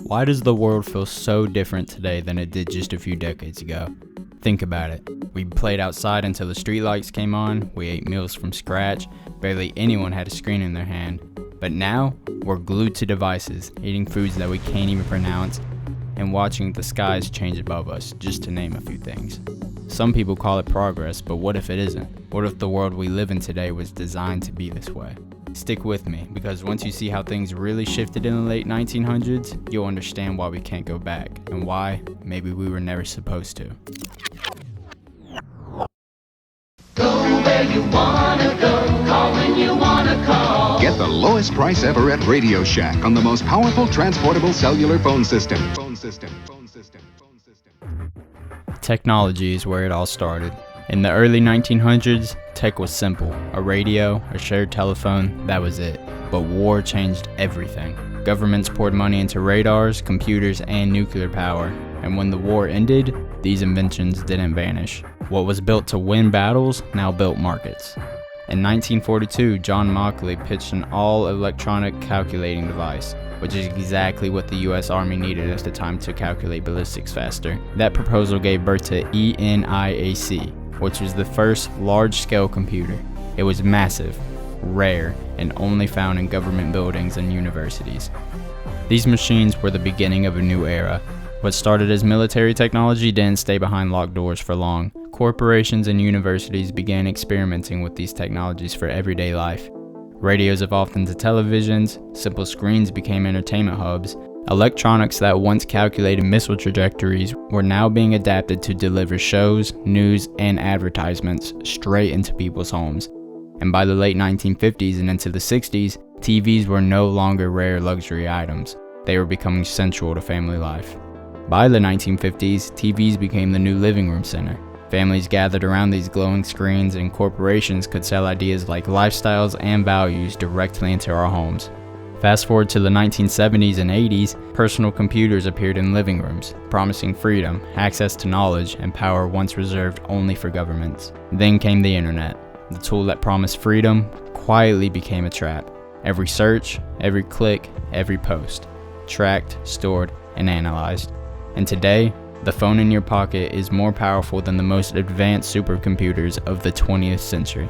Why does the world feel so different today than it did just a few decades ago? Think about it. We played outside until the streetlights came on, we ate meals from scratch, barely anyone had a screen in their hand. But now, we're glued to devices, eating foods that we can't even pronounce, and watching the skies change above us, just to name a few things. Some people call it progress, but what if it isn't? What if the world we live in today was designed to be this way? Stick with me, because once you see how things really shifted in the late 1900s, you'll understand why we can't go back, and why maybe we were never supposed to. Go where you wanna go, call when you wanna call. Get the lowest price ever at Radio Shack on the most powerful transportable cellular phone system. Technology is where it all started. In the early 1900s, tech was simple. A radio, a shared telephone, that was it. But war changed everything. Governments poured money into radars, computers, and nuclear power. And when the war ended, these inventions didn't vanish. What was built to win battles now built markets. In 1942, John Mauchly pitched an all-electronic calculating device, which is exactly what the US Army needed at the time to calculate ballistics faster. That proposal gave birth to ENIAC, which was the first large-scale computer. It was massive, rare, and only found in government buildings and universities. These machines were the beginning of a new era. What started as military technology didn't stay behind locked doors for long. Corporations and universities began experimenting with these technologies for everyday life. Radios evolved into televisions, simple screens became entertainment hubs. Electronics that once calculated missile trajectories were now being adapted to deliver shows, news, and advertisements straight into people's homes. And by the late 1950s and into the 60s, TVs were no longer rare luxury items. They were becoming central to family life. By the 1950s, TVs became the new living room center. Families gathered around these glowing screens, and corporations could sell ideas like lifestyles and values directly into our homes. Fast forward to the 1970s and 80s, personal computers appeared in living rooms, promising freedom, access to knowledge, and power once reserved only for governments. Then came the internet. The tool that promised freedom quietly became a trap. Every search, every click, every post, tracked, stored, and analyzed. And today, the phone in your pocket is more powerful than the most advanced supercomputers of the 20th century.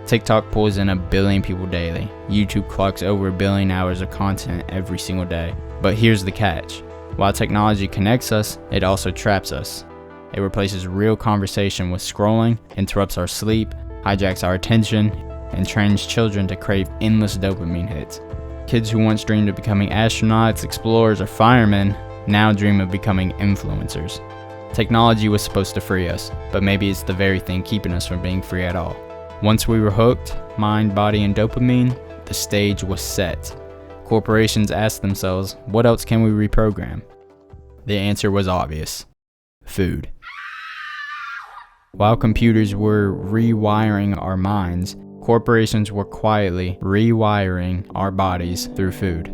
TikTok pulls in 1 billion people daily. YouTube clocks over 1 billion hours of content every single day. But here's the catch. While technology connects us, it also traps us. It replaces real conversation with scrolling, interrupts our sleep, hijacks our attention, and trains children to crave endless dopamine hits. Kids who once dreamed of becoming astronauts, explorers, or firemen now dream of becoming influencers. Technology was supposed to free us, but maybe it's the very thing keeping us from being free at all. Once we were hooked, mind, body, and dopamine, the stage was set. Corporations asked themselves, what else can we reprogram? The answer was obvious: food. While computers were rewiring our minds, corporations were quietly rewiring our bodies through food.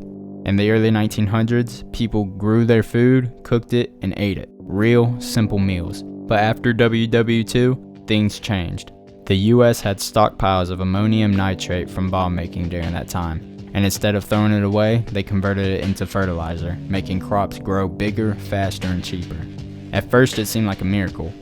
In the early 1900s, people grew their food, cooked it, and ate it. Real, simple meals. But after WW2, things changed. The US had stockpiles of ammonium nitrate from bomb making during that time, and instead of throwing it away, they converted it into fertilizer, making crops grow bigger, faster, and cheaper. At first, it seemed like a miracle.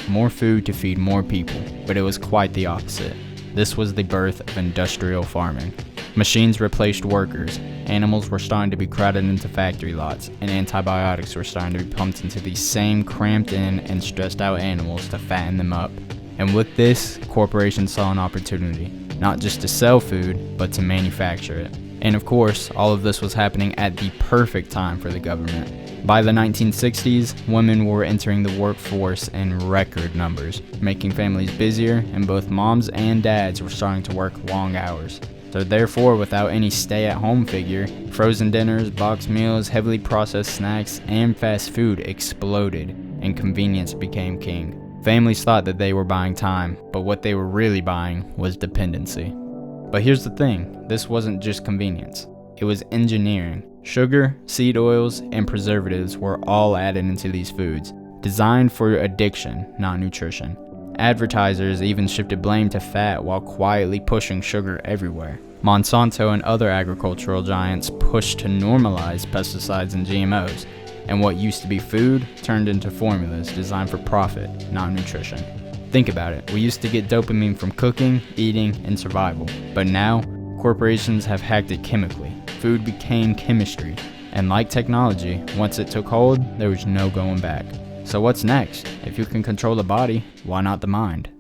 More food to feed more people, but it was quite the opposite. This was the birth of industrial farming. Machines replaced workers, animals were starting to be crowded into factory lots, and antibiotics were starting to be pumped into these same cramped in and stressed out animals to fatten them up. And with this, corporations saw an opportunity, not just to sell food, but to manufacture it. And of course, all of this was happening at the perfect time for the government. By the 1960s, women were entering the workforce in record numbers, making families busier, and both moms and dads were starting to work long hours. So therefore, without any stay-at-home figure, frozen dinners, boxed meals, heavily processed snacks, and fast food exploded, and convenience became king. Families thought that they were buying time, but what they were really buying was dependency. But here's the thing, this wasn't just convenience. It was engineering. Sugar, seed oils, and preservatives were all added into these foods, designed for addiction, not nutrition. Advertisers even shifted blame to fat while quietly pushing sugar everywhere. Monsanto and other agricultural giants pushed to normalize pesticides and GMOs, and what used to be food turned into formulas designed for profit, not nutrition. Think about it, we used to get dopamine from cooking, eating, and survival, but now, corporations have hacked it chemically. Food became chemistry, and like technology, once it took hold, there was no going back. So what's next? If you can control the body, why not the mind?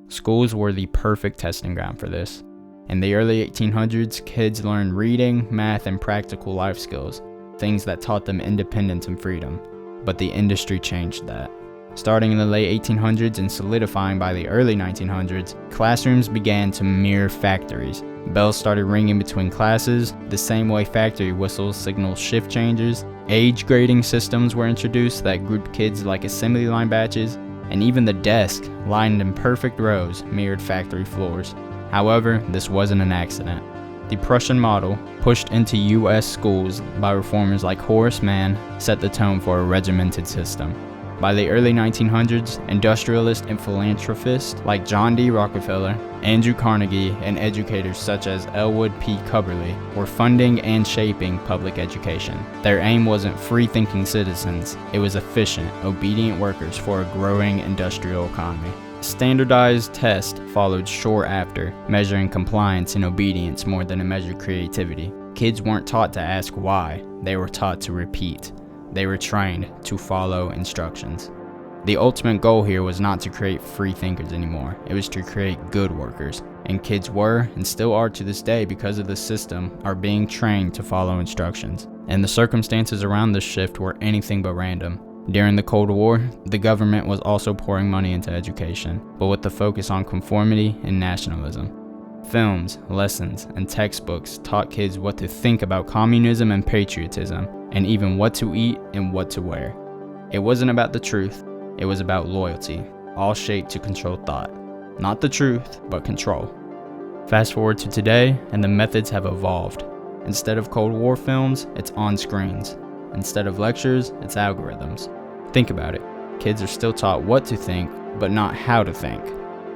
Schools were the perfect testing ground for this. In the early 1800s, kids learned reading, math, and practical life skills, things that taught them independence and freedom. But the industry changed that. Starting in the late 1800s and solidifying by the early 1900s, classrooms began to mirror factories. Bells started ringing between classes, the same way factory whistles signal shift changes. Age grading systems were introduced that grouped kids like assembly line batches, and even the desk, lined in perfect rows, mirrored factory floors. However, this wasn't an accident. The Prussian model, pushed into U.S. schools by reformers like Horace Mann, set the tone for a regimented system. By the early 1900s, industrialists and philanthropists like John D. Rockefeller, Andrew Carnegie, and educators such as Elwood P. Cubberley were funding and shaping public education. Their aim wasn't free-thinking citizens, it was efficient, obedient workers for a growing industrial economy. Standardized tests followed short after, measuring compliance and obedience more than it measured creativity. Kids weren't taught to ask why, they were taught to repeat. They were trained to follow instructions. The ultimate goal here was not to create free thinkers anymore, it was to create good workers. And kids were, and still are to this day because of the system, are being trained to follow instructions. And the circumstances around this shift were anything but random. During the Cold War, the government was also pouring money into education, but with the focus on conformity and nationalism. Films, lessons, and textbooks taught kids what to think about communism and patriotism, and even what to eat and what to wear. It wasn't about the truth, it was about loyalty, all shaped to control thought. Not the truth, but control. Fast forward to today, and the methods have evolved. Instead of Cold War films, it's on screens. Instead of lectures, it's algorithms. Think about it. Kids are still taught what to think, but not how to think.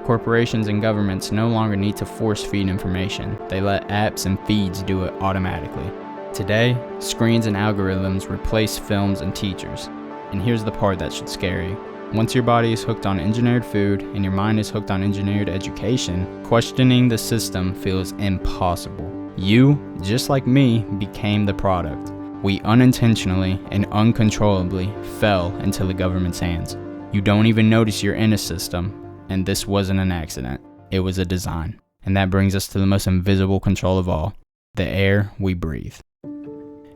Corporations and governments no longer need to force feed information. They let apps and feeds do it automatically. Today, screens and algorithms replace films and teachers. And here's the part that should scare you. Once your body is hooked on engineered food and your mind is hooked on engineered education, questioning the system feels impossible. You, just like me, became the product. We unintentionally and uncontrollably fell into the government's hands. You don't even notice you're in a system, and this wasn't an accident. It was a design. And that brings us to the most invisible control of all, the air we breathe.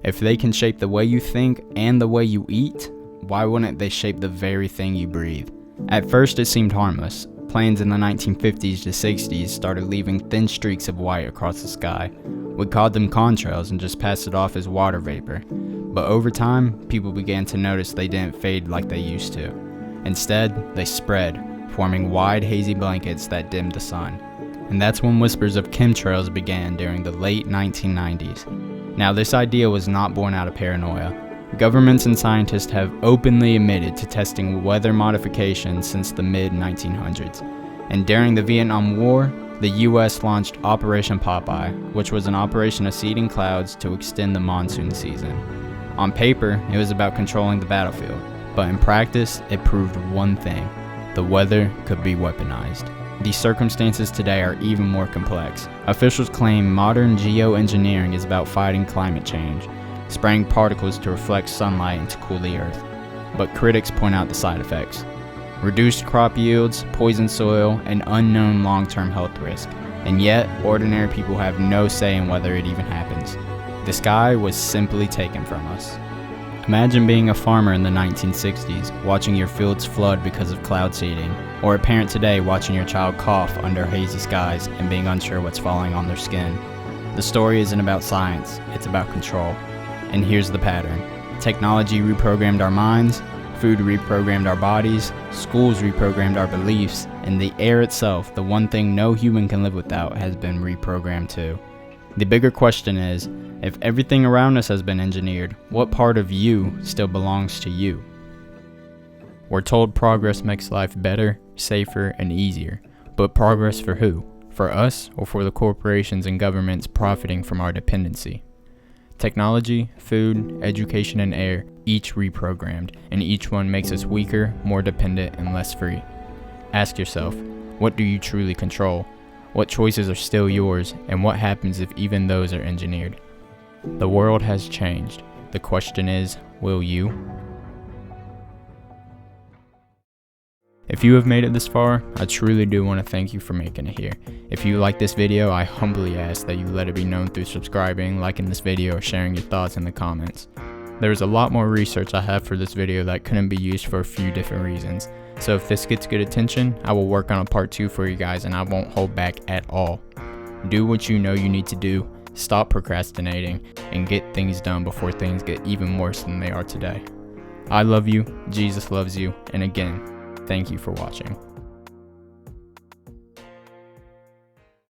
If they can shape the way you think and the way you eat, why wouldn't they shape the very thing you breathe? At first it seemed harmless. Planes in the 1950s to 60s started leaving thin streaks of white across the sky. We called them contrails and just passed it off as water vapor. But over time, people began to notice they didn't fade like they used to. Instead, they spread, forming wide hazy blankets that dimmed the sun. And that's when whispers of chemtrails began during the late 1990s. Now, this idea was not born out of paranoia. Governments and scientists have openly admitted to testing weather modification since the mid-1900s. And during the Vietnam War, the U.S. launched Operation Popeye, which was an operation of seeding clouds to extend the monsoon season. On paper, it was about controlling the battlefield, but in practice, it proved one thing: the weather could be weaponized. These circumstances today are even more complex. Officials claim modern geoengineering is about fighting climate change, spraying particles to reflect sunlight and to cool the earth. But critics point out the side effects: reduced crop yields, poisoned soil, and unknown long-term health risk. And yet, ordinary people have no say in whether it even happens. The sky was simply taken from us. Imagine being a farmer in the 1960s, watching your fields flood because of cloud seeding, or a parent today watching your child cough under hazy skies and being unsure what's falling on their skin. The story isn't about science, it's about control. And here's the pattern. Technology reprogrammed our minds, food reprogrammed our bodies, schools reprogrammed our beliefs, and the air itself, the one thing no human can live without, has been reprogrammed too. The bigger question is, if everything around us has been engineered, what part of you still belongs to you? We're told progress makes life better, safer, and easier. But progress for who? for us or for the corporations and governments profiting from our dependency? Technology, food, education, and air, each reprogrammed, and each one makes us weaker, more dependent, and less free. Ask yourself, what do you truly control? What choices are still yours, and what happens if even those are engineered? The world has changed. The question is, will you? If you have made it this far, I truly do want to thank you for making it here. If you like this video, I humbly ask that you let it be known through subscribing, liking this video, or sharing your thoughts in the comments. There's a lot more research I have for this video that couldn't be used for a few different reasons. So if this gets good attention, I will work on a part 2 for you guys, and I won't hold back at all. Do what you know you need to do, stop procrastinating, and get things done before things get even worse than they are today. I love you, Jesus loves you, and again, thank you for watching.